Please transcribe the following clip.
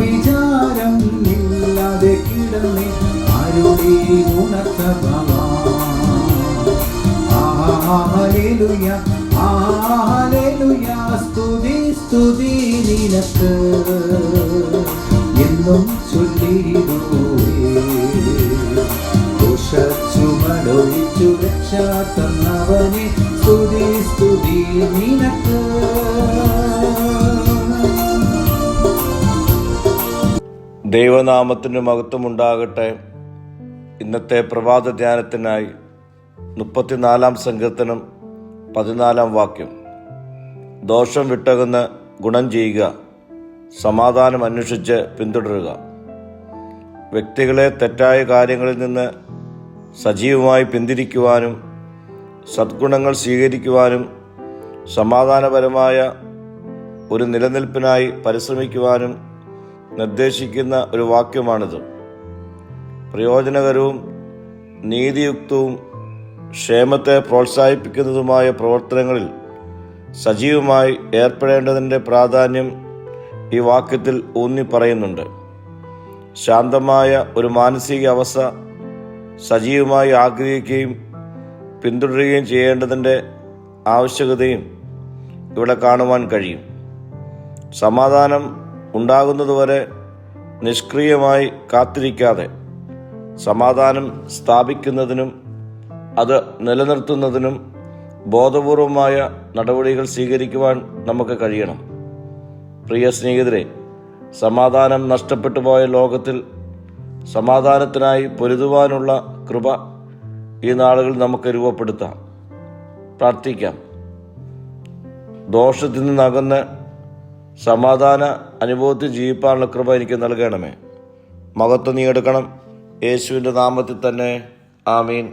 വിചാരം ഇല്ലാതെ കിടന്നേ അരുളി ഉണർത്ത ഹല്ലേലൂയ ഹല്ലേലൂയ സ്തുതി സ്തുതി നിനക്ക് എന്നും ചൊല്ലിടുവേ ദോഷച്ചുമടൊഴിച്ചു രക്ഷ തന്നവനെ സ്തുതി സ്തുതി നിനക്ക്. ദൈവനാമത്തിന് മഹത്വമുണ്ടാകട്ടെ. ഇന്നത്തെ പ്രഭാത ധ്യാനത്തിനായി 34 സങ്കീർത്തനം 14 വാക്യം. ദോഷം വിട്ടകന്ന് ഗുണം ചെയ്യുക, സമാധാനം അന്വേഷിച്ച് പിന്തുടരുക. വ്യക്തികളെ തെറ്റായ കാര്യങ്ങളിൽ നിന്ന് സജീവമായി പിന്തിരിക്കുവാനും സദ്ഗുണങ്ങൾ സ്വീകരിക്കുവാനും സമാധാനപരമായ ഒരു നിലനിൽപ്പിനായി പരിശ്രമിക്കുവാനും നിർദ്ദേശിക്കുന്ന ഒരു വാക്യമാണിത്. പ്രയോജനകരവും നീതിയുക്തവും ക്ഷേമത്തെ പ്രോത്സാഹിപ്പിക്കുന്നതുമായ പ്രവർത്തനങ്ങളിൽ സജീവമായി ഏർപ്പെടേണ്ടതിൻ്റെ പ്രാധാന്യം ഈ വാക്യത്തിൽ ഊന്നി പറയുന്നുണ്ട്. ശാന്തമായ ഒരു മാനസിക അവസ്ഥ സജീവമായി ആഗ്രഹിക്കുകയും പിന്തുടരുകയും ചെയ്യേണ്ടതിൻ്റെ ആവശ്യകതയും ഇവിടെ കാണുവാൻ കഴിയും. സമാധാനം ഉണ്ടാകുന്നതുവരെ നിഷ്ക്രിയമായി കാത്തിരിക്കാതെ സമാധാനം സ്ഥാപിക്കുന്നതിനും അത് നിലനിർത്തുന്നതിനും ബോധപൂർവമായ നടപടികൾ സ്വീകരിക്കുവാൻ നമുക്ക് കഴിയണം. പ്രിയ സ്നേഹിതരെ, സമാധാനം നഷ്ടപ്പെട്ടു പോയ ലോകത്തിൽ സമാധാനത്തിനായി പൊരുതുവാനുള്ള കൃപ ഈ നാളുകൾ നമുക്ക് രൂപപ്പെടുത്താം. പ്രാർത്ഥിക്കാം. ദോഷത്തിൽ നിന്നകന്ന് സമാധാന അനുഭവത്തിൽ ജീവിപ്പാനുള്ള കൃപ എനിക്ക് നൽകണമേ. മഹത്വം നീ എടുക്കണം. യേശുവിൻ്റെ നാമത്തിൽ തന്നെ. ആമീൻ.